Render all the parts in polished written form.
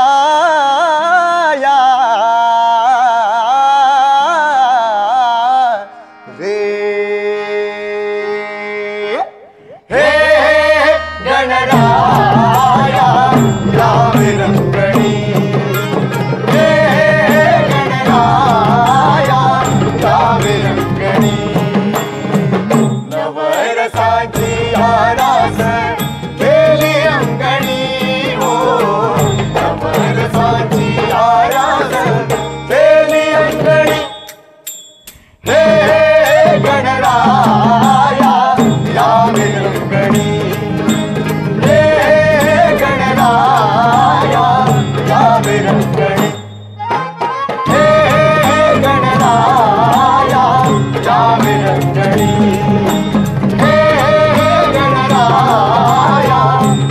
गणराया रे हे गणराया लावे रंगणी हे गणराया लावे रंगणी नवरसाची आरास केली अंगणी हो नवरसाची आरास केली अंगणी हे गणराया लावे रंगणी हे गणराया लावे रंगणी हे गणराया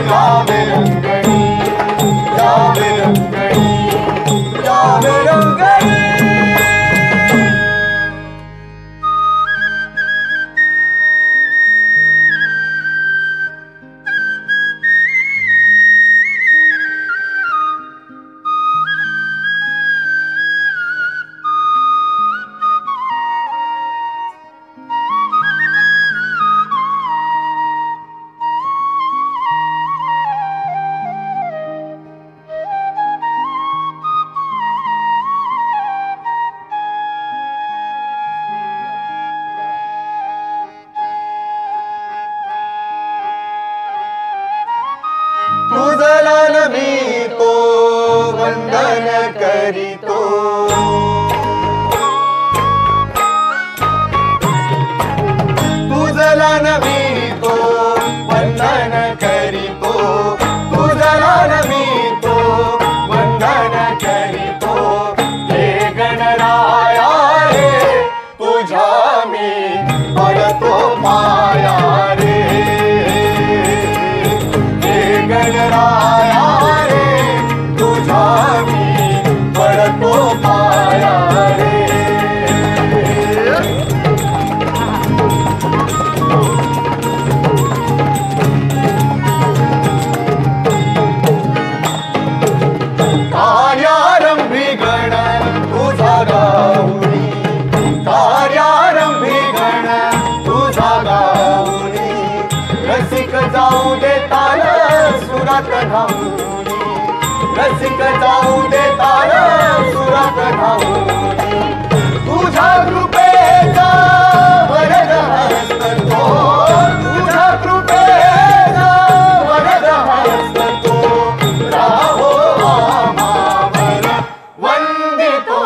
लावे रंगणी तुझला मी तो वंदन करीतो तुझला मी तो वंदन करीतो तुझला मी तो वंदन करीतो हे गणराया रे तुझा मी पडतो पाया रे गणराया रे तुझा मी पडतो पाया रे कार्यारंभी गण तुझा गाऊनी कार्यारंभी गण तुझा गाऊनी रसिक जाऊ दे ताल सुरात धावूनी रसिक जाऊ दे ताल सुरात धावूनी तुझ्या कृपेचा वरद हस्त तो तुझ्या कृपेचा वरद हस्त तो राहो आम्हावर वंदितो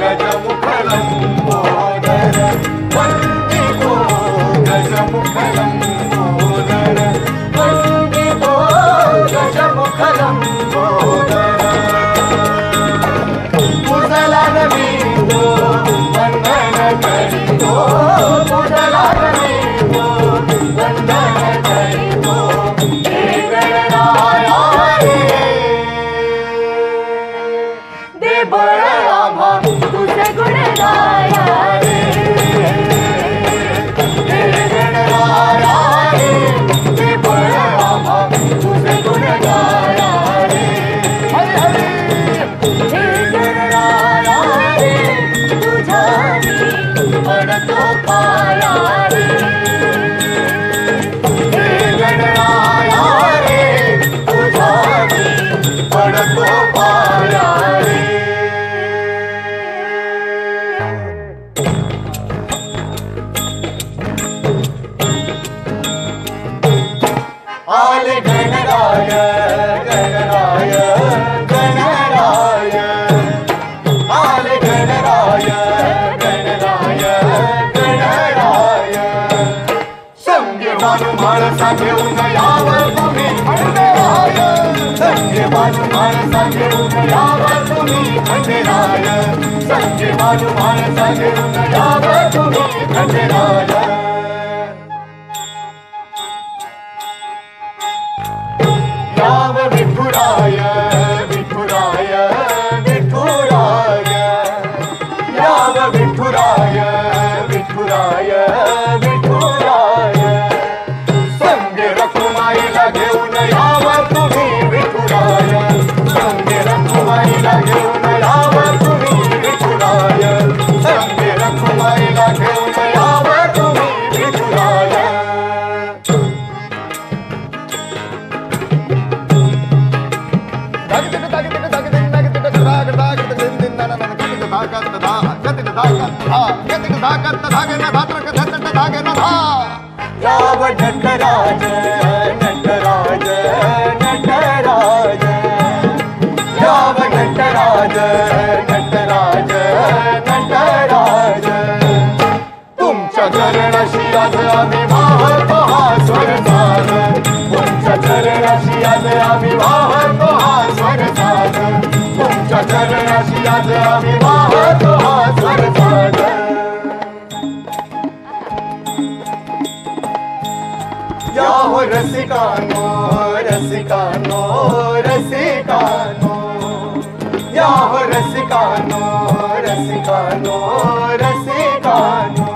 गजमुख लंबोदर वंदितो गजमुख लंबोदर वंदितो गजमुख लंबोदर तुझला मी तो वंदन करीतो तुझला मी तो वंदन करीतो हे गणराया रे दे बळ आम्हा तुझे गुणराया रे हे गणराया रे दे बळ आम्हा तुझे गुणराया रे हरे हरे हे गणराया रे तुझा मी पडतो पाया रे हे गणराया रे तुझा मी पडतो पाया रे आले गणराय गणराय गणराय आले गणराय गणराय गणराय संगे बाजू माणसा घेऊन यावर तुम्ही खंडेराय संगे बाजू माणसा घेऊन यावर तुम्ही खंडेराय संगे बाजू माणसा घेऊन यावर तुम्ही खंडेराय याव विठुराय विठुराय विठुराय याव विठुराय विठुराय विठुराय संगे रखुमाईला घेऊन याव तुम्ही विठुराय तिक धाकत धागे न धात्रक धतट धागे न धा याव नटराज नटराज नटराज याव नटराज नटराज नटराज तुमच्या चरणाशी आज आम्ही वाहतो हा स्वरसाग तुमच्या चरणाशी आज आम्ही वाहतो हा स्वरसाग तुमच्या चरणाशी आज आम्ही वाहतो हा स्वरसाग याहो रसिकानो रसिकानो रसिकानो याहो रसिकानो रसिकानो रसिकानो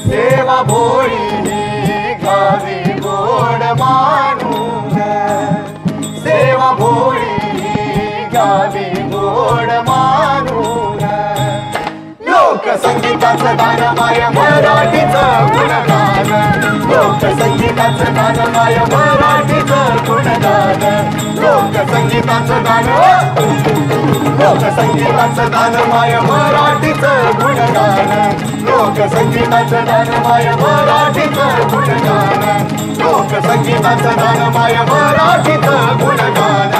सेवा भोळी घ्यावी गोड मानून सेवा भोळी घ्यावी गोड मानून लोकसंगीताचं गाणमाय मराठीचं गुणगान लोकसंगीताचं गाणमाय मराठीचं गुणगान लोकसंगीताचं गाणं लोकसंगीताचं गाणमाय मराठीचं गुणगान लोकसंगीताचं गाणमाय मराठीचं गुणगान लोकसंगीताचं गाणमाय मराठीचं गुणगान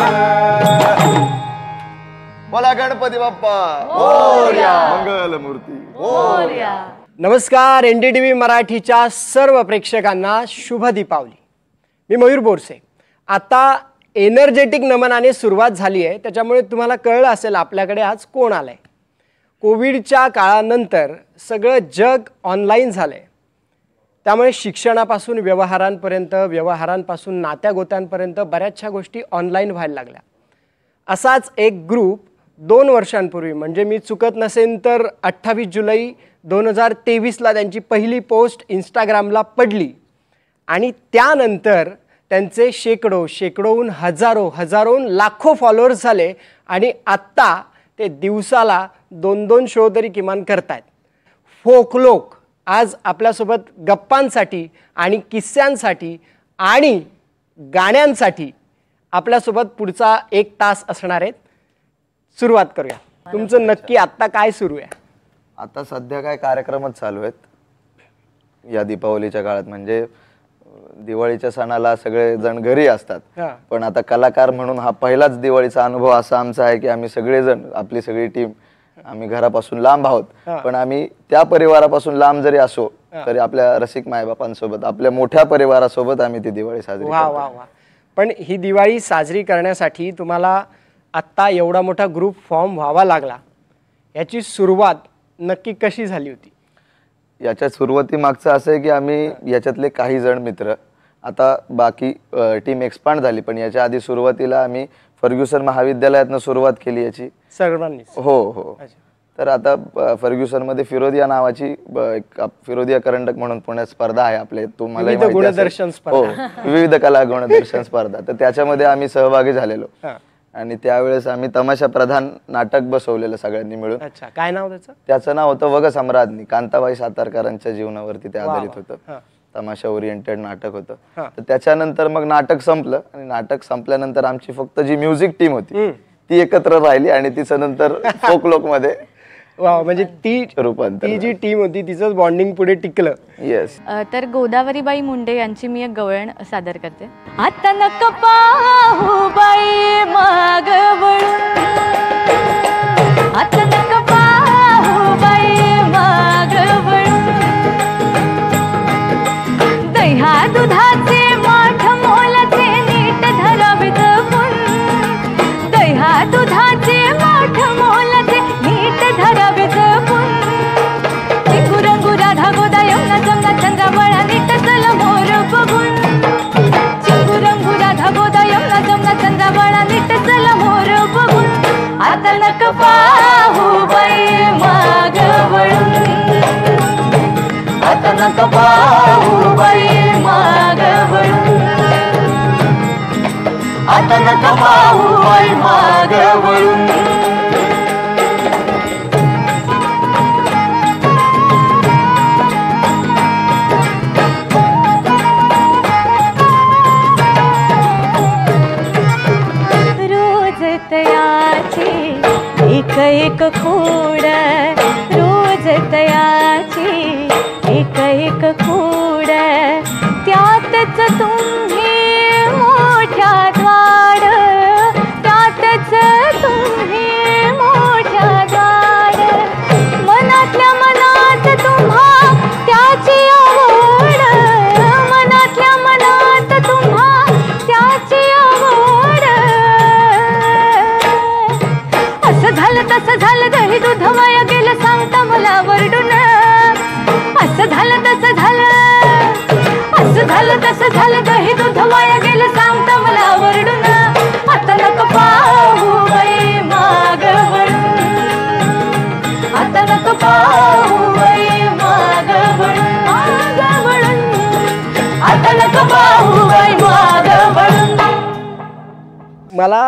बोला गणपती बाप्पा मोरया मंगल मूर्ती मोरया. नमस्कार NDTV मराठीच्या सर्व प्रेक्षकांना शुभ दीपावली. मी मयूर बोरसे. आता एनर्जेटिक नमनाने सुरुवात झाली आहे त्याच्यामुळे तुम्हाला कळलं असेल आपल्याकडे आज कोण आलं आहे. कोविडच्या काळानंतर सगळं जग ऑनलाईन झालं आहे त्यामुळे शिक्षणापासून व्यवहारांपासून नात्यागोत्यांपर्यंत बऱ्याचशा गोष्टी ऑनलाईन व्हायला लागल्या. असाच एक ग्रुप 2 वर्षांपूर्वी म्हणजे मी चुकत नसेन तर 28 जुलै 2023ला त्यांची पहिली पोस्ट इंस्टाग्रामला पडली आणि त्यानंतर त्यांचे शेकडोहून हजारोहून लाखो फॉलोअर्स झाले आणि आत्ता ते दिवसाला 2-2 शो तरी किमान करतायत. फोकलोक आज आपल्यासोबत गप्पांसाठी आणि किस्स्यांसाठी आणि गाण्यांसाठी आपल्यासोबत पुढचा 1 तास असणार आहेत. सुरुवात करूया. तुमचं नक्की आत्ता काय सुरू आहे? आता सध्या काय कार्यक्रमच चालू आहेत या दीपावलीच्या काळात. म्हणजे दिवाळीच्या सणाला सगळे जण घरी असतात पण आता कलाकार म्हणून हा पहिलाच दिवाळीचा अनुभव असा आमचा आहे की आम्ही सगळेजण आपली सगळी टीम आम्ही घरापासून लांब आहोत पण आम्ही त्या परिवारापासून लांब जरी असो तरी आपल्या रसिक मायबापांसोबत आपल्या मोठ्या परिवारासोबत आम्ही ती दिवाळी साजरी करतो. पण ही दिवाळी साजरी करण्यासाठी तुम्हाला आत्ता एवढा मोठा ग्रुप फॉर्म व्हावा लागला. याची सुरुवात नक्की कशी झाली होती? याच्या सुरुवातीमागचं असं आहे की आम्ही याच्यातले काही जण मित्र आता बाकी टीम एक्सपांड झाली पण याच्या आधी सुरुवातीला आम्ही फर्ग्युसन महाविद्यालयातनं सुरुवात केली याची सर्वांनी. हो. तर आता फर्ग्युसनमध्ये फिरोदिया नावाची फिरोदिया करंडक म्हणून पुण्यात स्पर्धा आहे आपले तुम्हाला गुणदर्शन स्पर्धा विविध कला गुणदर्शन स्पर्धा तर त्याच्यामध्ये आम्ही सहभागी झालेलो आणि त्यावेळेस आम्ही तमाशा प्रधान नाटक बसवलेलं सगळ्यांनी मिळून. अच्छा काय नाव त्याचं नाव होतं वग सम्राज्ञी. कांताबाई सातारकरांच्या जीवनावरती ते आधारित होतं. तमाशा ओरिएंटेड नाटक होतं. तर त्याच्यानंतर मग नाटक संपलं आणि नाटक संपल्यानंतर आमची फक्त जी म्युझिक टीम होती ती एकत्र राहिली आणि तिचं नंतर फोकलोक मध्ये म्हणजे ती जी टीम होती तिचंच बॉन्डिंग पुढे टिकलं. येस. तर गोदावरीबाई मुंडे यांची मी एक गवळण सादर करते. आता नका पाहू बाई माग वळून आता नका पाहू बाई माग वळून दह्या दुधाचे माठ मोलाचे नीट धरावे जपून दह्या दुधाचे माठ मोलाचे नीट धरावे जपून चिंगुरंगू राधा गोदा यमुना जमना चंद्रावळा नीट चल मोर बघून चिंगुरंगू राधा गोदा यमुना जमना चंद्रावळा नीट चल मोर बघून आता नका पाहू बाई माग वळून आता नका पाहू बाई माग वळून आता नका पाहू बाई माग वळून. रोज तयाची एक खोड रोज जतयाची एक एक कूड त्यातच तुम्ही मोठ्यात वाढ त्यातच तुम्ही मोठ्यात वाढ मनातल्या मनात तुम्हा त्याची आवड मनातल्या मनात तुम्हा त्याची आवड असं झालं तसं झालं दही दूध वाया गेलं सांगता मला वरडून असं झालं तसं झालं असं झालं तसं झालं दही दूध वाया गेलं सांगता मला वरडून आता नको पाहू बाई माग वळून आता नको पाहू बाई माग वळून आता नको पाहू बाई माग वळून. मला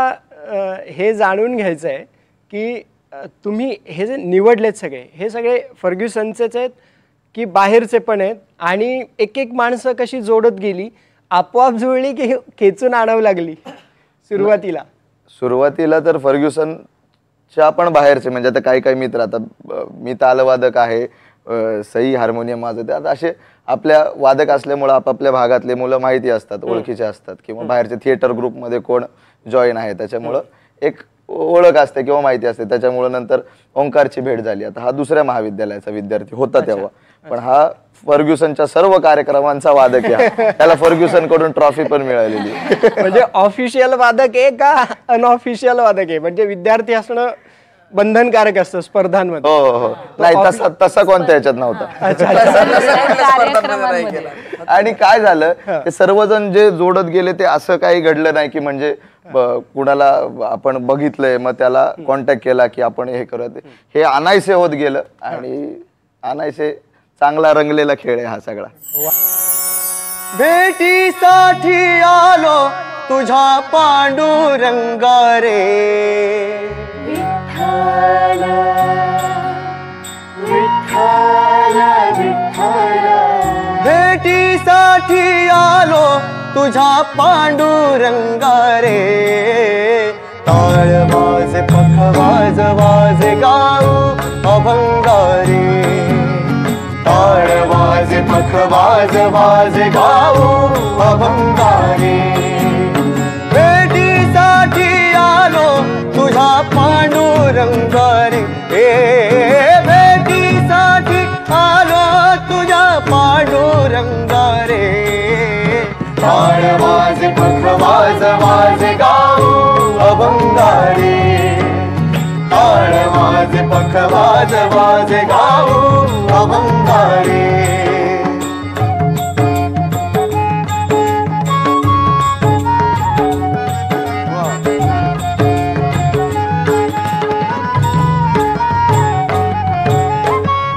हे जाणून घ्यायचं आहे की तुम्ही हे जे निवडलेत सगळे हे सगळे फर्ग्युसनचेच आहेत की बाहेरचे पण आहेत आणि एक एक माणसं कशी जोडत गेली आपोआप जुळली की खेचून आणावं लागली सुरुवातीला तर फर्ग्युसनच्या पण बाहेरचे म्हणजे आता काही काही मित्र आता मी तालवादक आहे सई हार्मोनियम वाजवते आता असे आपल्या वादक असल्यामुळे आपापल्या भागातले मुलं माहिती असतात ओळखीचे असतात किंवा बाहेरचे थिएटर ग्रुपमध्ये कोण जॉईन आहे त्याच्यामुळं एक ओळख असते किंवा माहिती असते त्याच्यामुळे नंतर ओंकारची भेट झाली. आता हा दुसऱ्या महाविद्यालयाचा विद्यार्थी होता तेव्हा पण हा फर्ग्युसनच्या सर्व कार्यक्रमांचा वादक आहे त्याला फर्ग्युसन कडून ट्रॉफी पण मिळालेली. म्हणजे ऑफिशियल वादक आहे का अनऑफिशियल वादक आहे म्हणजे विद्यार्थी असणं बंधनकारक असतं स्पर्धांमध्ये. हो हो नाही तसा कोणत्या ह्याच्यात नव्हता. आणि काय झालं ते सर्वजण जे जोडत गेले ते असं काही घडलं नाही की म्हणजे कुणाला आपण बघितलंय मग त्याला कॉन्टॅक्ट केला की आपण हे करत हे आणायचे होत गेलं आणि आणायचे चांगला रंगलेला खेळ आहे हा सगळा. भेटीसाठी आलो तुझ्या पांडुरंगा रे विठ्ठल विठ्ठल विठ्ठल भेटीसाठी आलो तुझ्या पांडुरंगा रे टाळ वाजे पखवाज वाजे गाऊ अभंगारी टाळ वाजे पखवाज वाजे गाऊ अभंगारी भेटीसाठी आलो तुझ्या पांडुरंगा रे भेटीसाठी आलो तुझ्या पांडुरंगा रे टाळ वाजे पखवाज वाजे गाऊ अभंगारी टाळ वाजे पखवाज वाजे गाऊ अभंगारी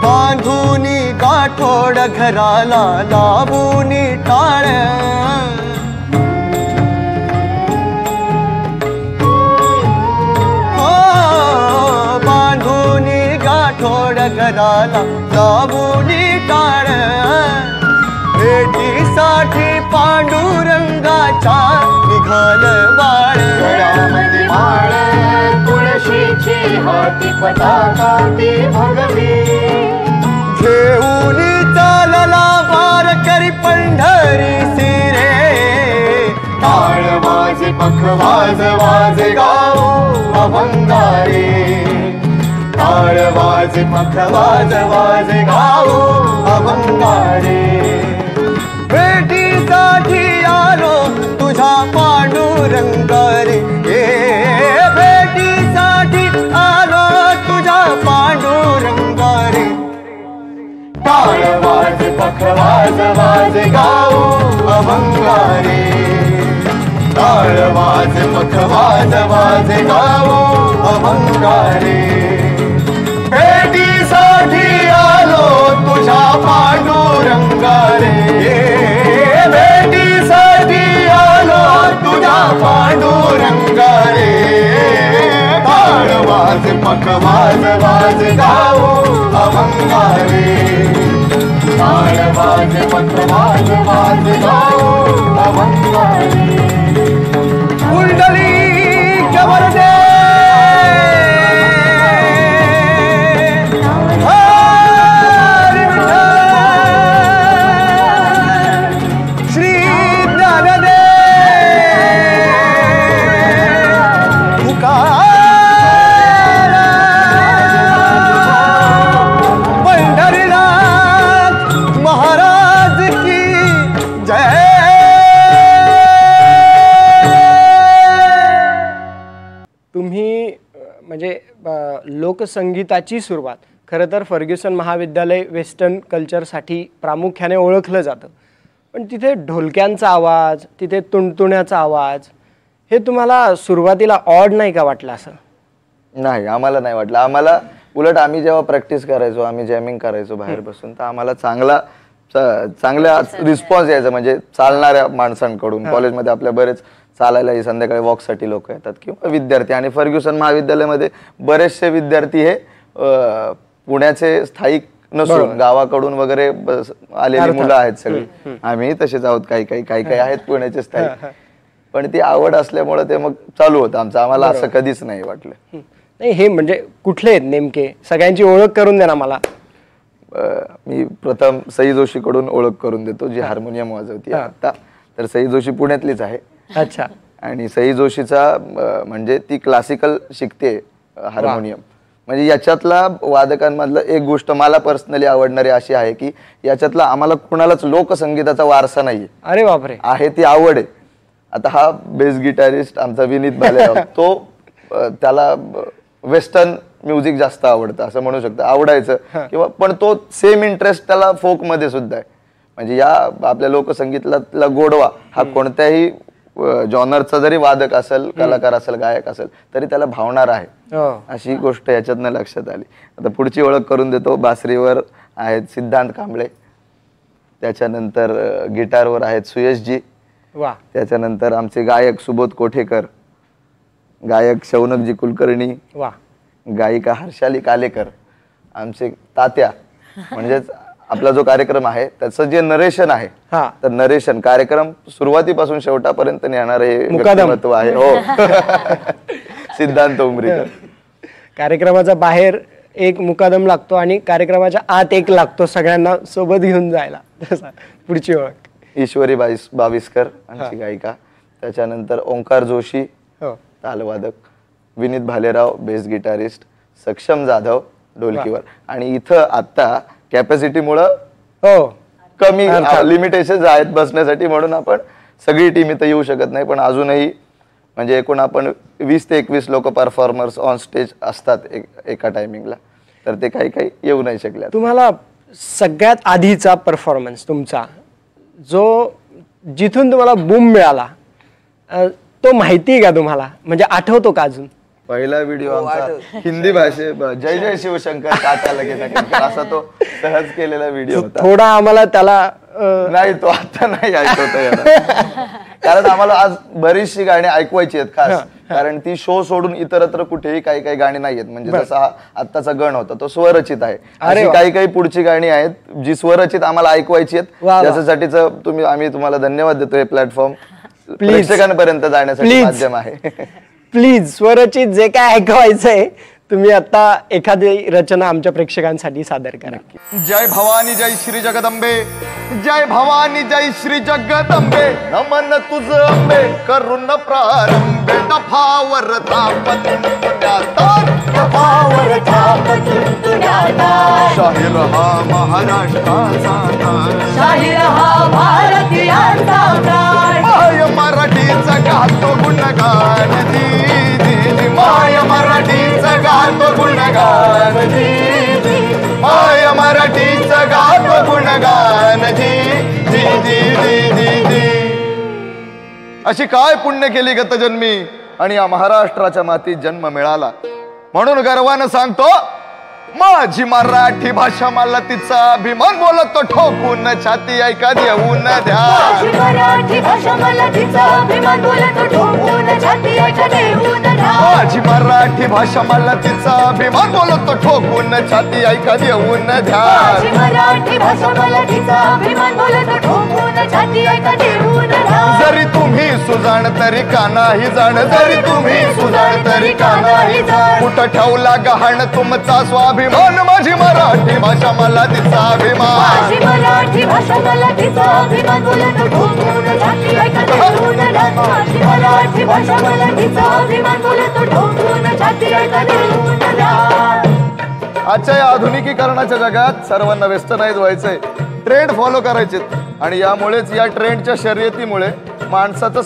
बांधूनी गाठोड घराला लावूनी टाळ बांधूनी गाठोड घराला लावूनी टाळ भेटीसाठी पांडुरंगाच्या निघाल बाळ माळ तुळशीची हाती पताका ती भगवी घेऊनी चालला वारकरी पंढरी सिरे टाळ वाजे पखवाज वाजे गाऊ अभंगारी टाळ वाजे पखवाज वाजे गाऊ अभंगारी भेटीसाठी आलो तुझ्या पांडुरंगा रे भेटीसाठी आलो तुझ्या पांडुरंगा रे टाळ वाजे पखवाज वाजे गाऊ अभंगारी टाळ वाजे पखवाज वाजे गाऊ अभंगारी भेटीसाठी आलो तुझ्या पांडुरंगा रे भेटीसाठी आलो तुझ्या पांडुरंगा रे टाळ वाजे पखवाज वाजे गाऊ अभंगारी टाळ वाजे पखवाज वाजे गाऊ अभंगारी कुंडली कवरदे तुम्ही म्हणजे लोकसंगीताची सुरुवात खरं तर फर्ग्युसन महाविद्यालय वेस्टर्न कल्चरसाठी प्रामुख्याने ओळखलं जातं, पण तिथे ढोलक्यांचा आवाज, तिथे तुणतुण्याचा आवाज, हे तुम्हाला सुरुवातीला ऑड नाही का वाटलं? असं नाही, आम्हाला नाही वाटलं. आम्हाला उलट आम्ही जेव्हा प्रॅक्टिस करायचो, आम्ही जॅमिंग करायचो बाहेर बसून, तर आम्हाला चांगला रिस्पॉन्स यायचा. म्हणजे चालणाऱ्या माणसांकडून. कॉलेजमध्ये आपल्या बरेच चालायला संध्याकाळी वॉकसाठी लोक येतात किंवा विद्यार्थी, आणि फर्ग्युसन महाविद्यालयामध्ये बरेचसे विद्यार्थी हे पुण्याचे स्थायिक नसून गावाकडून वगैरे आलेली मुलं आहेत सगळी. आम्ही तसेच आहोत, काही आहेत पुण्याचे स्थायिक, पण ती आवड असल्यामुळे ते मग चालू होतं आमचं. आम्हाला असं कधीच नाही वाटलं. नाही, हे म्हणजे कुठले आहेत नेमके? सगळ्यांची ओळख करून द्या ना मला. मी प्रथम सई जोशी कडून ओळख करून देतो, जी हार्मोनियम वाजवते आता. तर सई जोशी पुण्यातलीच आहे. अच्छा. आणि सई जोशीचा म्हणजे ती क्लासिकल शिकते हार्मोनियम. म्हणजे याच्यातला वादकांमधलं एक गोष्ट मला पर्सनली आवडणारी अशी आहे की याच्यातला आम्हाला कुणालाच लोकसंगीताचा वारसा नाहीये. अरे बापरे. आहे ती आवड आहे. आता हा बेस गिटारिस्ट आमचा विनीत भालेराव, तो त्याला वेस्टर्न म्युझिक जास्त आवडतं असं म्हणू शकतो. आवडायचं किंवा पण तो सेम इंटरेस्ट त्याला फोक मध्ये सुद्धा आहे. म्हणजे या आपल्या लोकसंगीतातला गोडवा हा कोणत्याही जॉनरचा जरी वादक असेल, कलाकार असेल, गायक असेल, तरी त्याला भावणार आहे. अशी गोष्ट याच्यातनं लक्षात आली. आता पुढची ओळख करून देतो. बासरीवर आहेत सिद्धांत कांबळे, त्याच्यानंतर गिटारवर आहेत सुयशजी, त्याच्यानंतर आमचे गायक सुबोध कोठेकर, गायक शौनकजी कुलकर्णी, गायिका हर्षाली कालेकर, आमचे तात्या. म्हणजेच आपला जो कार्यक्रम आहे त्याचं जे नरेशन आहे, तर नरेशन कार्यक्रम सुरुवातीपासून शेवटापर्यंत नेणारे हे व्यक्तिमत्व आहे. हो. सिद्धांत उमरीकर. कार्यक्रमाचा बाहेर एक मुकादम लागतो आणि कार्यक्रमाच्या आत एक लागतो सगळ्यांना सोबत घेऊन जायला. पुढची ओळख ईश्वरी बाविस्कर, आमची गायिका. त्याच्यानंतर ओंकार जोशी, तालवादक. Vineet Bhalerao, bass guitarist. सक्षम जाधव, ढोलकीवर. आणि इथं आता कॅपॅसिटीमुळं कमी लिमिटेशन आहेत बसण्यासाठी, म्हणून आपण सगळी टीम इथं येऊ शकत नाही. पण अजूनही म्हणजे एकूण आपण 20 ते 21 लोक परफॉर्मर्स ऑन स्टेज असतात एका टायमिंगला, तर ते काही येऊ नाही शकले. तुम्हाला सगळ्यात आधीचा परफॉर्मन्स तुमचा जो जिथून तुम्हाला बूम मिळाला तो माहिती आहे का तुम्हाला? म्हणजे आठवतो का अजून? पहिला व्हिडिओ आमचा हिंदी भाषे जय जय शिवशंकर काटा लगे असा तो सहज केलेला व्हिडिओ होता. थोडा आम्हाला त्याला नाही, तो आता नाही ऐकवता, कारण आम्हाला आज बरीचशी गाणी ऐकवायची आहेत खास. कारण ती शो सोडून इतरत्र कुठेही काही गाणी नाहीयेत. म्हणजे जसा आत्ताचा गण होता तो स्वरचित आहे, अशी काही पुढची गाणी आहेत जी स्वरचित आम्हाला ऐकवायची आहेत. त्याच्यासाठीच आम्ही तुम्हाला धन्यवाद देतो. हे प्लॅटफॉर्म प्रेक्षकांपर्यंत जाण्यासाठी माध्यम आहे. प्लीज स्वरचित जे काय ऐकवायचंय तुम्ही आता एखादी रचना आमच्या प्रेक्षकांसाठी सादर करा. जय भवानी जय श्री जगदंबे, जय भवानी जय श्री जगदंबे, नमन तुझ अंबे करून प्रारंभे. दफावर थापतून दफावर थापतून शाहीर हा महाराष्ट्राचा, शाहीर हा भारतीयांचा प्राण. माय मराठीचा गातो गुणगान जी, माय मराठीचा गातो गुणगान जी, माय मराठीचा गातो गुणगान जी जी जी जी जी जी. अशी काय पुण्य केली गत जन्मी आणि या महाराष्ट्राच्या मातीत जन्म मिळाला. म्हणून गर्वानं सांगतो, माझी मराठी भाषा मला तिचा अभिमान बोलतो ठोकून छाती ऐका देऊन द्या. माझी मराठी भाषा मला तिचा अभिमान बोलतो ठोकून छाती ऐका देऊन द्या. माझी मराठी भाषा मला तिचा अभिमान बोलतो ठोकून छाती ऐका देऊन द्या. माझी मराठी भाषा मला तिचा अभिमान बोलतो ठोकून छाती ऐका देऊन द्या. जरी तुम्ही सुजाण तरी का नाही जाण, जरी तुम्ही सुजाण तरी का नाही जाण. कुठं ठेवला गहाण तुमचा स्वाभिमान, माझी मराठी भाषा मला तिचा अभिमान. माझी मराठी भाषा मला तिचा अभिमान बोलतो ठोकून छाती ऐका देऊन द्या. माझी मराठी भाषा मला तिचा अभिमान बोलतो ठोकून छाती ऐका देऊन द्या. आजच्या या आधुनिकीकरणाच्या जगात सर्वांना वेस्टर्नाइज व्हायचंय, ट्रेंड फॉलो करायचे, आणि यामुळेच या ट्रेंडच्या शर्यतीमुळे माणसाचं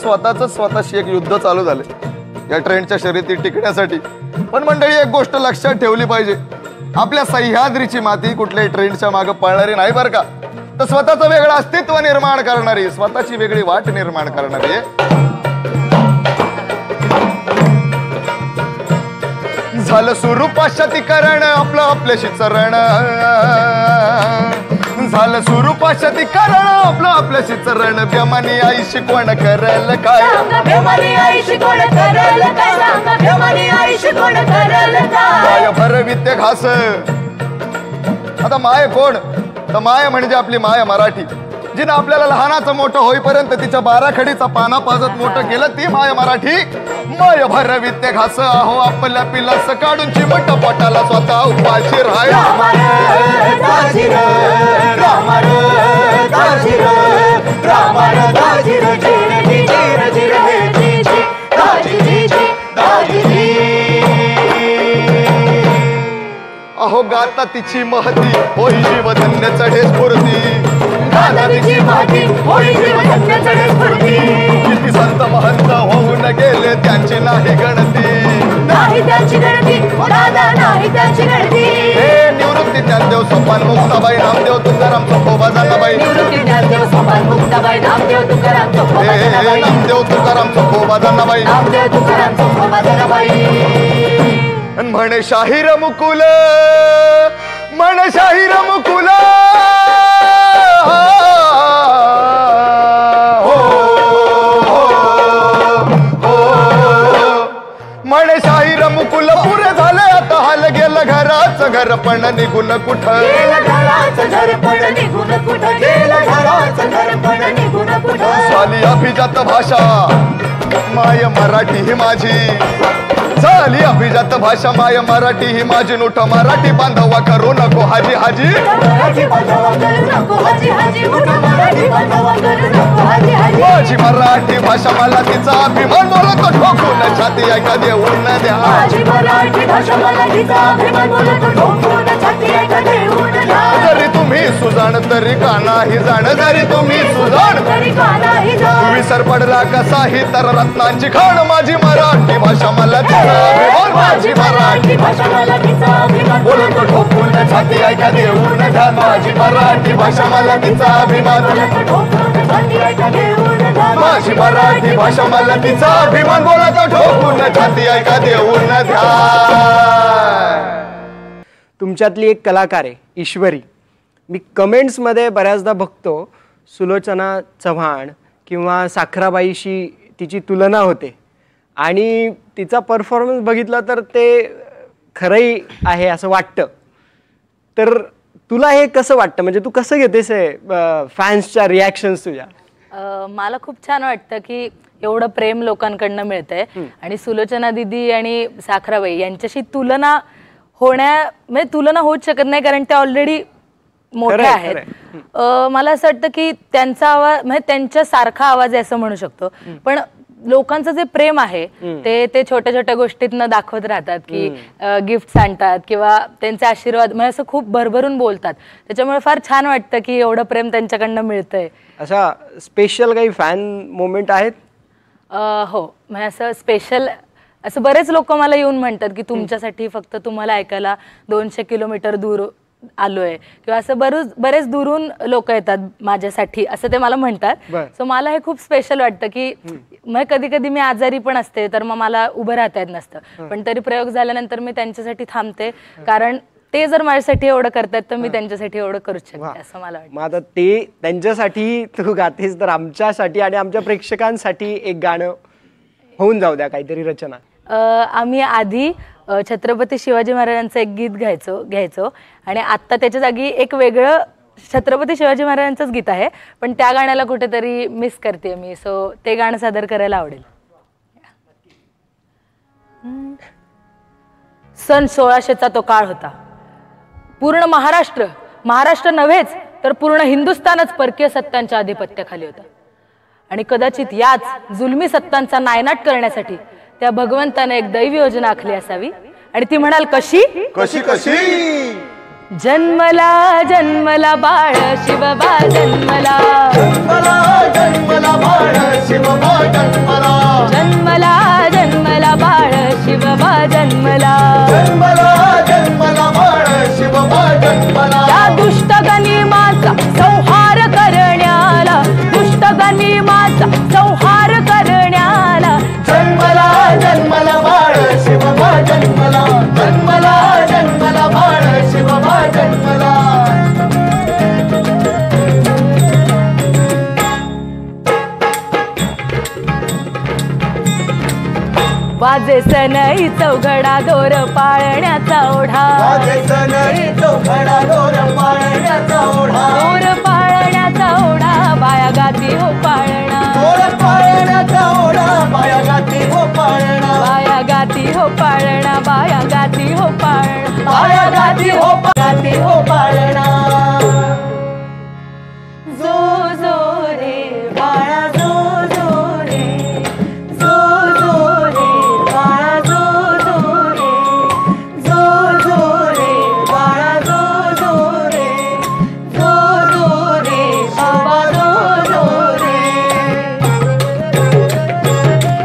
स्वतःशी एक युद्ध चालू झाले. या ट्रेंडच्या शर्यती टिकण्यासाठी. पण मंडळी एक गोष्ट लक्षात ठेवली पाहिजे, आपल्या सह्याद्रीची माती कुठल्याही ट्रेंडच्या मागे पळणारी नाही बरं का, तर स्वतःचं वेगळं अस्तित्व निर्माण करणारी, स्वतःची वेगळी वाट निर्माण करणारी आहे. झालं सुरू पाश्चातीकरण आपलं आपल्याशी चरण, झालं सुरू पाश्चातीकरण आपलं आपल्याशी चरण. बेमानी आई शिकवण करल काय, बेमानी आई शिकवण करल काय, बेमानी आई शिकवण करल काय. माय भर विद्य घास. आता माय कोण, तर माय म्हणजे आपली माय मराठी, जिनं आपल्याला लहानाचं मोठं होईपर्यंत तिच्या बाराखडीचा पाना पाजत मोठं केलं, ती माय मराठी. माय भर विद्य घास अहो आपल्या पिलास काढून चिमट पोटाला स्वतः उपाशी राय. अहो गाता तिची महती होई जीवधन्य चढे स्फूर्ती, गाता तिची महती होई जीवधन्य चढे स्फूर्ती. किती संत महंत होऊन गेले त्यांची नाही गणती, नाही त्याची गणती दादा, नाही त्याची गणती. हे निवृत्ती ज्ञानदेव सोपान मुक्ताबाई नामदेव तुकाराम चोखोबा जनाबाई, निवृत्ती ज्ञानदेव सोपान मुक्ताबाई नामदेव तुकाराम चोखोबा जनाबाई, नामदेव तुकाराम चोखोबा जनाबाई, नामदेव तुकाराम चोखोबा जनाबाई. म्हणे शाहीर मुकुल, म्हणे शाहीर मुकुल, म्हणे शाहीर मुकुल पुरे झाले आता हाल गेलं घराचं घर पण निघून कुठं, झाली अभिजात भाषा माय मराठी ही माझी, झाली अभिजात भाषा माय मराठी ही माझी. नूठ मराठी बांधवा करू नको हाजी हाजी, माझी मराठी भाषा मला तिचा अभिमान बोलतो ठोकून छाती ऐका देऊन द्या. जरी तुम्ही सुजाण तरी का नाही जाण, जरी तुम्ही सुजाण विसर पडला कसाही तर रत्नांची खाण. माझी मराठी भाषा मला तिचा अभिमान, माझी मराठी भाषा मला तिचा अभिमान बोलतो ठोकून छाती ऐका देऊन द्या. माझी मराठी भाषा मला तिचा अभिमान, माझी मराठी भाषा मला तिचा अभिमान बोलतो ठोकून छाती ऐका देऊन द्या. तुमच्यातली एक कलाकार आहे ईश्वरी. मी कमेंट्समध्ये बऱ्याचदा बघतो सुलोचना चव्हाण किंवा साखराबाईशी तिची तुलना होते आणि तिचा परफॉर्मन्स बघितला तर ते खरंही आहे असं वाटतं. तर तुला हे कसं वाटतं, म्हणजे तू कसं घेतेस फॅन्सच्या रिॲक्शन्स तुझ्या? मला खूप छान वाटतं की एवढं प्रेम लोकांकडनं मिळतंय आणि सुलोचना दिदी आणि साखराबाई यांच्याशी तुलना म्हणजे तुलना होऊच शकत नाही, कारण त्या ऑलरेडी मोठ्या आहेत. मला असं वाटतं की त्यांचा आवाज म्हणजे त्यांच्या सारखा आवाज आहे असं म्हणू शकतो, पण लोकांचं जे प्रेम आहे ते छोट्या छोट्या गोष्टीतनं दाखवत राहतात की गिफ्ट आणतात किंवा त्यांचे आशीर्वाद म्हणजे असं खूप भरभरून बोलतात. त्याच्यामुळे फार छान वाटतं की एवढं प्रेम त्यांच्याकडनं मिळतंय. अशा स्पेशल काही फॅन मोमेंट आहेत? हो, म्हणजे असं स्पेशल असं बरेच लोक मला येऊन म्हणतात की तुमच्यासाठी फक्त तुम्हाला ऐकायला 200 किलोमीटर दूर आलोय किंवा असं बरेच दुरून लोक येतात माझ्यासाठी असं ते मला म्हणतात. सो मला हे खूप स्पेशल वाटतं की मग कधी कधी मी आजारी पण असते तर मग मला उभं राहता येत नसतं, पण तरी प्रयोग झाल्यानंतर मी त्यांच्यासाठी थांबते, कारण ते जर माझ्यासाठी एवढं करतात तर मी त्यांच्यासाठी एवढं करूच शकते असं मला वाटतं. मग आता ते त्यांच्यासाठी तू गातेस तर आमच्यासाठी आणि आमच्या प्रेक्षकांसाठी एक गाणं होऊन जाऊ द्या, काहीतरी रचना. आम्ही आधी छत्रपती शिवाजी महाराजांचं एक गीत घ्यायचो आणि आत्ता त्याच्या जागी एक वेगळं छत्रपती शिवाजी महाराजांचंच गीत आहे, पण त्या गाण्याला कुठेतरी मिस करते मी. सो ते गाणं सादर करायला आवडेल. सन 1600चा तो काळ होता. पूर्ण महाराष्ट्र नव्हेच तर पूर्ण हिंदुस्थानच परकीय सत्तांच्या आधिपत्याखाली होता आणि कदाचित याच जुलमी सत्तांचा नायनाट करण्यासाठी त्या भगवंताने एक दैवी योजना आखली असावी. आणि ती म्हणाल कशी कशी कशी. जन्मला बाळ शिवबा जन्मला, जन्मला बाळ शिवबा जन्मला, जन्मला जन्मला जन्मला जन्मला बाळ शिवबा जन्मला या दुष्ट गनिमाचा संहार करण्याला दुष्ट गनिमाचा संहार करण्याला जन्मला जन्मला बाळ शिवबा जन्मला जन्मला जन्मला बाळ शिवबा जन्मला वाजे सनई चौघडा दोर पाळण्याचा ओढा वाजे सनई चौघडा दोर पाळण्याचा ओढा दोर पाळण्याचा ओढा बाया गाती हो पाळणा दोर पाळण्याचा ओढा बाया गाती हो पाळणा बाया गाती हो पाळणा बाया गाती हो पाळणा बाया गाती हो पाळणा जो जो रे बाळा जो जो रे जो जो रे बाळा जो जो रे जो जो रे बाळा जो जो रे जो जो रे बाबा जो जो रे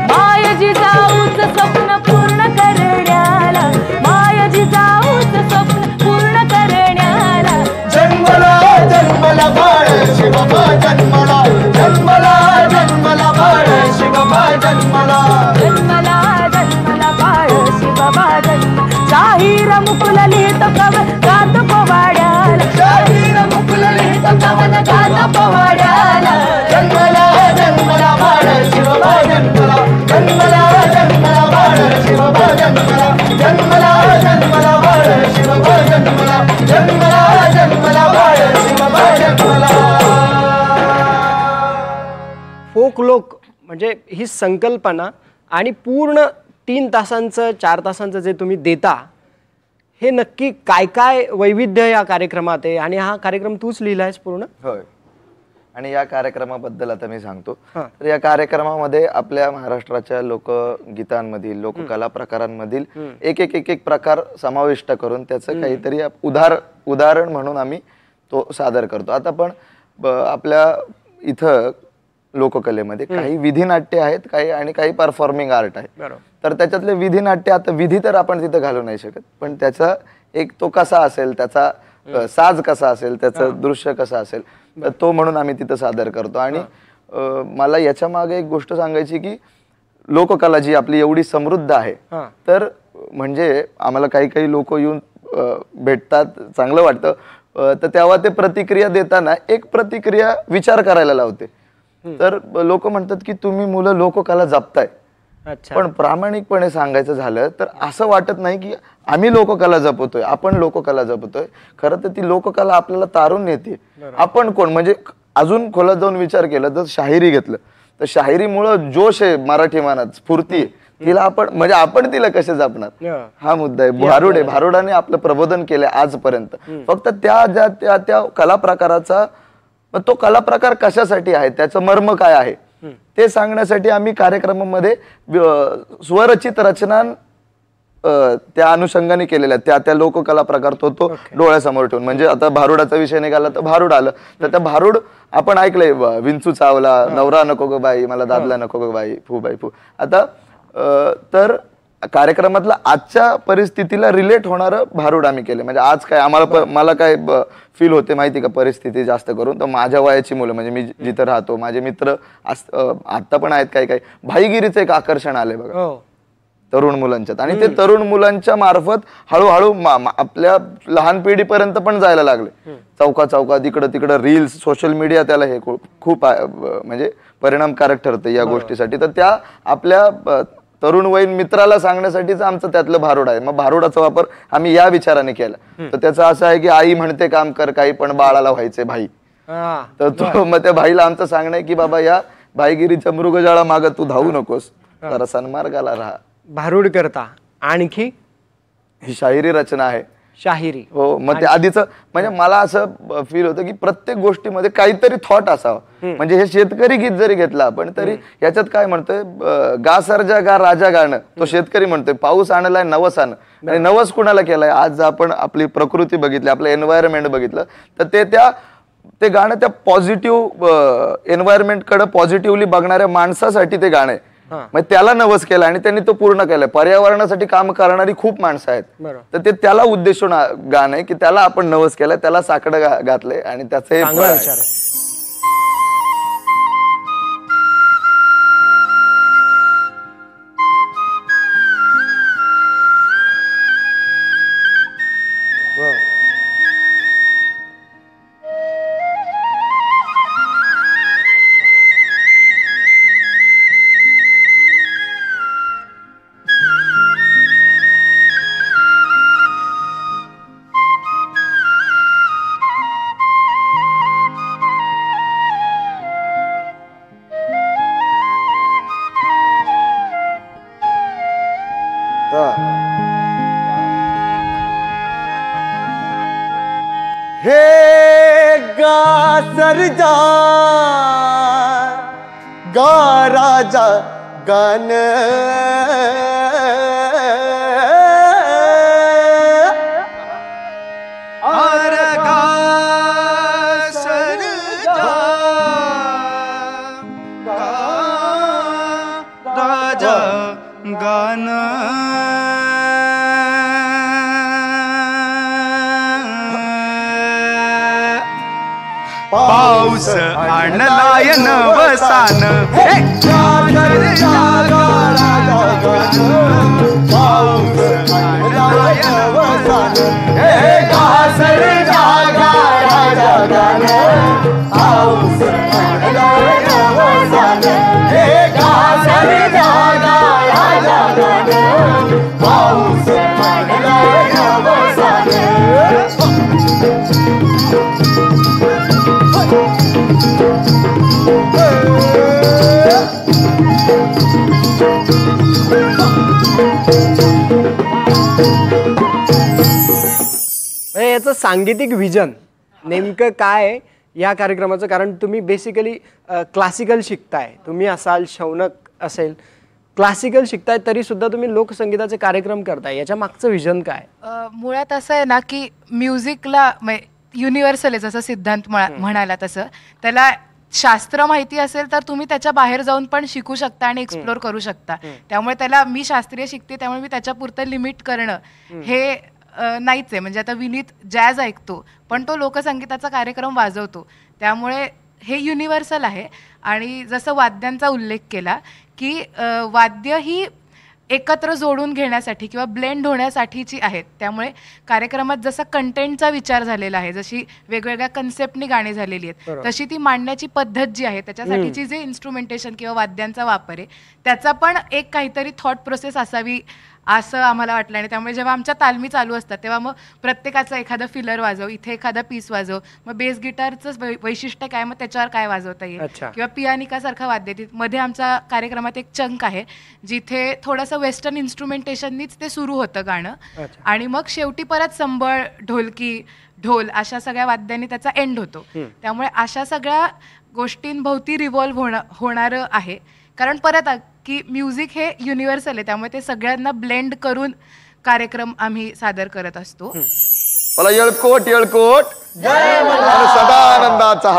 मायाजी जाऊच स्वप्न पूर्ण करण्याला मायाजी जाऊच स्वप्न पूर्ण करण्याला जन्मला जन्मला बाळ शिवबा जन्मला जन्मला जन्मला बाळ शिवबा जन्मला जन्मला जन्मला बाळ शिवबा जन्म शाहीर मुकुल लिहित कवन गात पोवाड्याला शाहीर मुकुल लिहित कवन गात पोवाड्याला जन्मला जन्मला बाळ शिवबा जन्मला जन्मला जन्मला बाळ शिवबा जन्मला जन्मला जन्मला बाळ शिवबा जन्मला जन्मला जन्मला बाळ शिवबा जन्मला फोकलोक म्हणजे ही संकल्पना आणि पूर्ण 3 तासांचं 4 तासांचं जे तुम्ही देता हे नक्की काय काय वैविध्य या कार्यक्रमात आहे आणि हा कार्यक्रम तूच लिहिलायस पूर्ण? होय. आणि या कार्यक्रमाबद्दल आता मी सांगतो. तर या कार्यक्रमामध्ये आपल्या महाराष्ट्राच्या लोकगीतांमधील लोककला प्रकारांमधील एक एक एक एक प्रकार समाविष्ट करून त्याचं काहीतरी उदाहरण म्हणून आम्ही तो सादर करतो. आता पण आपल्या इथं लोककलेमध्ये काही विधिनाट्य आहेत काही आणि काही परफॉर्मिंग आर्ट आहे. तर त्याच्यातले विधिनाट्य आता विधी तर आपण तिथं घालू नाही शकत पण त्याचा एक तो कसा असेल त्याचा साज कसा असेल त्याचं दृश्य कसं असेल तर तो म्हणून आम्ही तिथं सादर करतो. आणि मला याच्या मागे एक गोष्ट सांगायची की लोककला जी आपली एवढी समृद्ध आहे तर म्हणजे आम्हाला काही काही लोक येऊन भेटतात चांगलं वाटतं तर तेव्हा ते प्रतिक्रिया देताना एक प्रतिक्रिया विचार करायला लावते. तर लोक म्हणतात की तुम्ही मुलं लोककला जपताय पण प्रामाणिकपणे सांगायचं झालं तर असं वाटत नाही की आम्ही लोककला जपतोय आपण लोककला जपतोय. खरं तर ती लोककला आपल्याला तारून नेते. आपण कोण म्हणजे अजून खोलात जाऊन विचार केला तर शाहिरी घेतलं तर शाहिरीमुळं जोश आहे मराठी मनात स्फूर्ती तिला आपण म्हणजे आपण तिला कसे जपणार हा मुद्दा आहे. भारुडाने आपलं प्रबोधन केलंय आजपर्यंत फक्त त्या कला प्रकाराचा तो कला प्रकार कशासाठी आहे त्याचं मर्म काय आहे ते सांगण्यासाठी आम्ही कार्यक्रमामध्ये स्वरचित रचना त्या अनुषंगाने केलेल्या त्या लोककला प्रकार तो डोळ्यासमोर ठेवून म्हणजे आता भारुडाचा विषय निघाला तर भारुड आलं तर त्या भारुड आपण ऐकलंय विंचू चावला नवरा नको ग बाई मला दादला नको ग बाई फू बाई फू. आता तर कार्यक्रमातला आजच्या परिस्थितीला रिलेट होणारं भारुड आम्ही केले. म्हणजे आज काय मला काय फील होते माहिती का परिस्थिती जास्त करून तर माझ्या वयाची मुलं म्हणजे मी जिथं राहतो माझे मित्र आता पण आहेत काही काही भाईगिरीचं एक आकर्षण आलंय बघा तरुण मुलांच्यात आणि ते तरुण मुलांच्या मार्फत हळूहळू आपल्या लहान पिढीपर्यंत पण जायला लागले. चौकात इकडं तिकडं रील्स सोशल मीडिया त्याला हे खूप म्हणजे परिणामकारक ठरते या गोष्टीसाठी. तर त्या आपल्या तरुणवयीन मित्राला सांगण्यासाठीच आमचं त्यातलं भारुड आहे. मग भारुडाचा वापर आम्ही या विचाराने केला. तर त्याचं असं आहे की आई म्हणते काम कर काही पण बाळाला व्हायचे भाई. तर तो मग त्या भाईला आमचं सांगणं आहे की बाबा या भाईगिरीच्या मृगजाळा माग तू धावू नकोस जरा सन्मार्गाला राहा. भारुड करता आणखी ही शाहिरी रचना आहे शाहिरी. हो मग ते आधीचं म्हणजे मला असं फील होतं की प्रत्येक गोष्टीमध्ये काहीतरी थॉट असावं. म्हणजे हे शेतकरी गीत जरी घेतलं आपण तरी याच्यात काय म्हणतोय गा सर्जा गा राजा गाणं तो शेतकरी म्हणतोय पाऊस आणलाय नवस आण आणि नवस कुणाला केलाय आज आपण आपली प्रकृती बघितली आपलं एन्व्हायरमेंट बघितलं तर ते गाणं त्या पॉझिटिव्ह एन्व्हायरमेंट कडे पॉझिटिव्हली बघणाऱ्या माणसासाठी ते गाणं आहे. मग त्याला नवस केलं आणि त्यांनी तो पूर्ण केलाय. पर्यावरणासाठी काम करणारी खूप माणसं आहेत, तर ते त्याला उद्देशून गाणं आहे की त्याला आपण नवस केलंय, त्याला साकडं घातलंय आणि त्याचं हे चांगला विचार आहे. हे गा सरजा गा राजा गान पाऊस आणलाय नवसान याचं सांगीतिक विजन नेमकं काय आहे या कार्यक्रमाचं? कारण तुम्ही बेसिकली क्लासिकल शिकताय, तुम्ही असाल, शौनक असेल, क्लासिकल शिकताय तरी सुद्धा तुम्ही लोकसंगीताचे कार्यक्रम करताय, याच्या मागचं विजन काय? मुळात असं आहे ना की म्युझिकला युनिव्हर्सल आहे, जसं सिद्धांत म्हणाला तसं त्याला शास्त्र माहिती असेल तर तुम्ही त्याच्या बाहेर जाऊन पण शिकू शकता आणि एक्सप्लोर करू शकता. त्यामुळे त्याला मी शास्त्रीय शिकते त्यामुळे मी त्याच्यापुरतं लिमिट करणं हे नाहीच आहे. म्हणजे आता विनीत जॅज ऐकतो पण तो लोकसंगीताचा कार्यक्रम वाजवतो, त्यामुळे हे युनिव्हर्सल आहे. आणि जसं वाद्यांचा उल्लेख केला की वाद्य ही एकत्र जोडून घेण्यासाठी किंवा ब्लेंड होण्यासाठीची आहेत, त्यामुळे कार्यक्रमात जसं कंटेंटचा विचार झालेला आहे, जशी वेगवेगळ्या कन्सेप्टनी गाणी झालेली आहेत तशी ती मांडण्याची पद्धत जी आहे त्याच्यासाठीची जे इन्स्ट्रुमेंटेशन किंवा वाद्यांचा वापर आहे त्याचा पण एक काहीतरी थॉट प्रोसेस असावी असं आम्हाला वाटलं. आणि त्यामुळे जेव्हा आमच्या तालमी चालू असतात तेव्हा मग प्रत्येकाचं एखादं फिलर वाजव, इथे एखादा पीस वाजव, मग बेस गिटारचं वैशिष्ट्य काय, मग त्याच्यावर काय वाजवता येईल, किंवा पियानिकासारखं वाद्य. मध्ये आमच्या कार्यक्रमात एक चंक आहे जिथे थोडंसं वेस्टर्न इन्स्ट्रुमेंटेशननीच ते सुरू होतं गाणं आणि मग शेवटी परत संबळ, ढोलकी, ढोल अशा सगळ्या वाद्यांनी त्याचा एंड होतो. त्यामुळे अशा सगळ्या गोष्टींभोवती रिव्हॉल्व्ह होणारं आहे. कारण परत की म्युझिक हे युनिव्हर्सल आहे, त्यामुळे ते सगळ्यांना ब्लेंड करून कार्यक्रम आम्ही सादर करत असतो. मला येळकोट येळकोट सदा आनंदाचा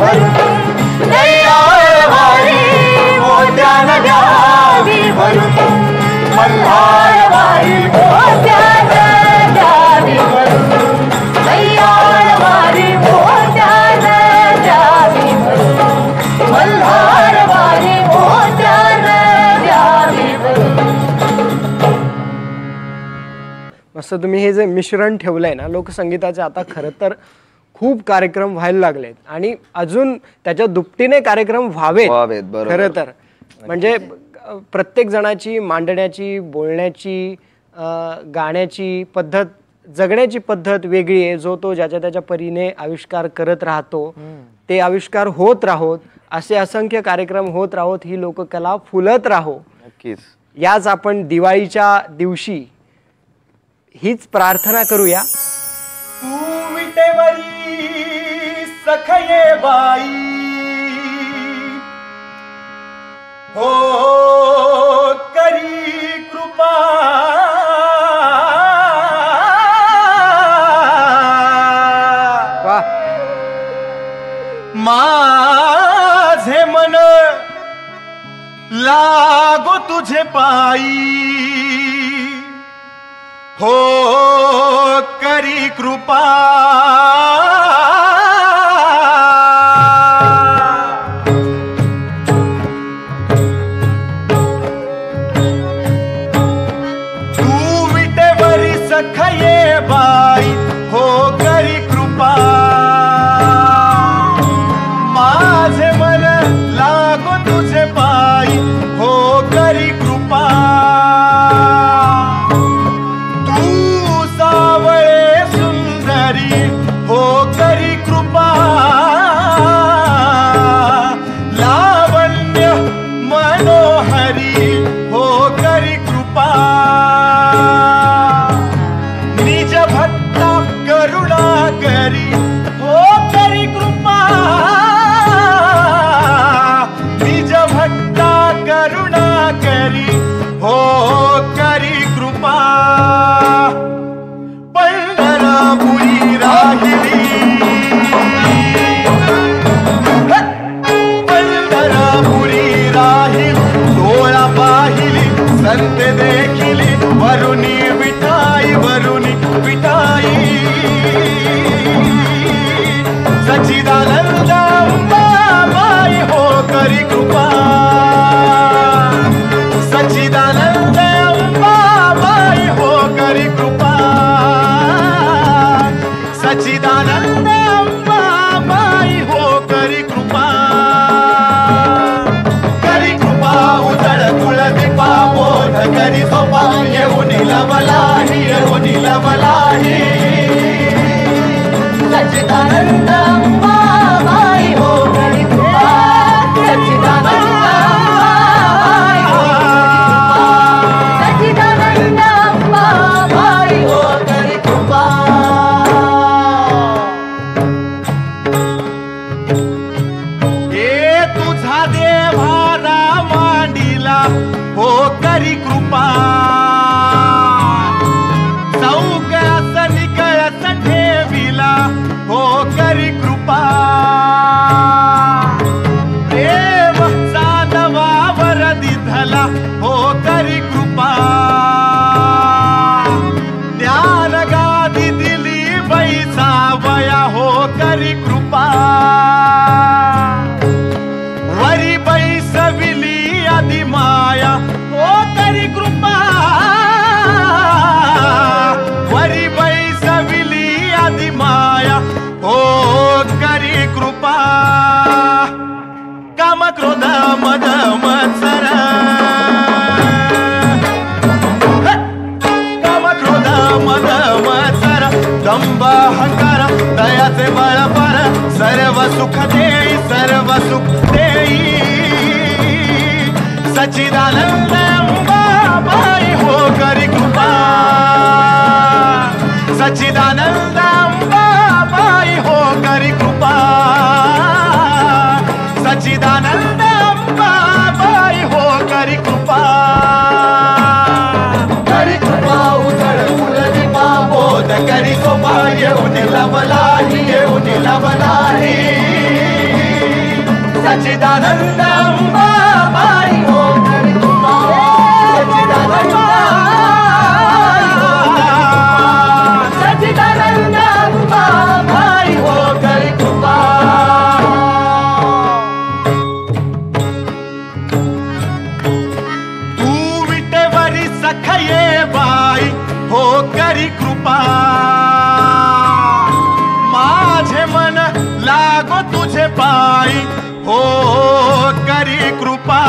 भरून दयावारी मोत्यानं द्यावी भरून मल्हारवारी मोत्यानं द्यावी भरून दयावारी मोत्यानं द्यावी भरून मल्हारवारी मोत्यानं द्यावी भरून. मस्त तुम्ही हे जे मिश्रण ठेवलंय ना लोकसंगीताचे, आता खरं तर खूप कार्यक्रम व्हायला लागलेत आणि अजून त्याच्या दुपटीने कार्यक्रम व्हावेत खरं तर. म्हणजे प्रत्येक जणाची मांडण्याची, बोलण्याची, गाण्याची पद्धत, जगण्याची पद्धत वेगळी आहे. जो तो ज्याच्या त्याच्या परीने आविष्कार करत राहतो. ते आविष्कार होत राहोत, असे असंख्य कार्यक्रम होत राहोत, ही लोककला फुलत राहो. नक्कीच. याच आपण दिवाळीच्या दिवशी हीच प्रार्थना करूया. तू विटेवरी सखये बाई हो करी कृपा वाह. माझे मन लागो तुझे पायी हो करी कृपा तू विटेवरी सखये बाई हो करी कृपा माझे मन लागो तुझे पायी हो करी कृपा हो करी कृपा लावण्य मनोहरी हो करी कृपा निज भक्ता करुणा करी हो करी कृपा निज भक्ता करुणा करी हो करी कृपा पंढरपुरी राहिली पंढरपुरी राहिली डोळा पाहिली संत देखिली वरुणी विठाई वरुणी विठाई सच्चिदानंद अंबाबाई हो करी कृपा सच्चिदानंद अंबाबाई हो करी कृपा सच्चिदानंद अंबाबाई हो करी कृपा उजळ तुळदीपा बोध करी सोपा येऊन लवलाही सच्चिदानंद अंबाबाई हो करी कृपा सच्चिदानंद अंबाबाई हो सच्चिदानंद अंबाबाई हो करी कृपा तुझा देवारा मांडीला हो करी कृपा चौकळस निकळस ठेविला हो करी कृपा प्रेम साधवावर दिधला हो करी कृपा ज्ञान गादी दिली बैसावया हो करी कृपा वरी बैसविली आदि माया हो करी कृपा वरी बैसविली आदि माया हो करी कृपा काम क्रोध मद मत्सर काम क्रोध मद मत्सर दंभ अहंकार दयाचे बळ पर सर्व सुख देई सर्व सुख देई सच्चिदानंद अंबाबाई हो करी कृपा सच्चिदानंद अंबाबाई हो करी कृपा सच्चिदानंद अंबाबाई हो करी कृपा उजळ कुलदीपा बोध करी सोपा येऊन लवलाही सच्चिदानंद अंबा बाई हो करी कृपा सच्चिदानंद सच्चिदानंद अंबा बाई हो करी कृपा तू विटेवरी सखये बाई हो करी कृपा माझे मन लागो तुझे पाई हो करी कृपा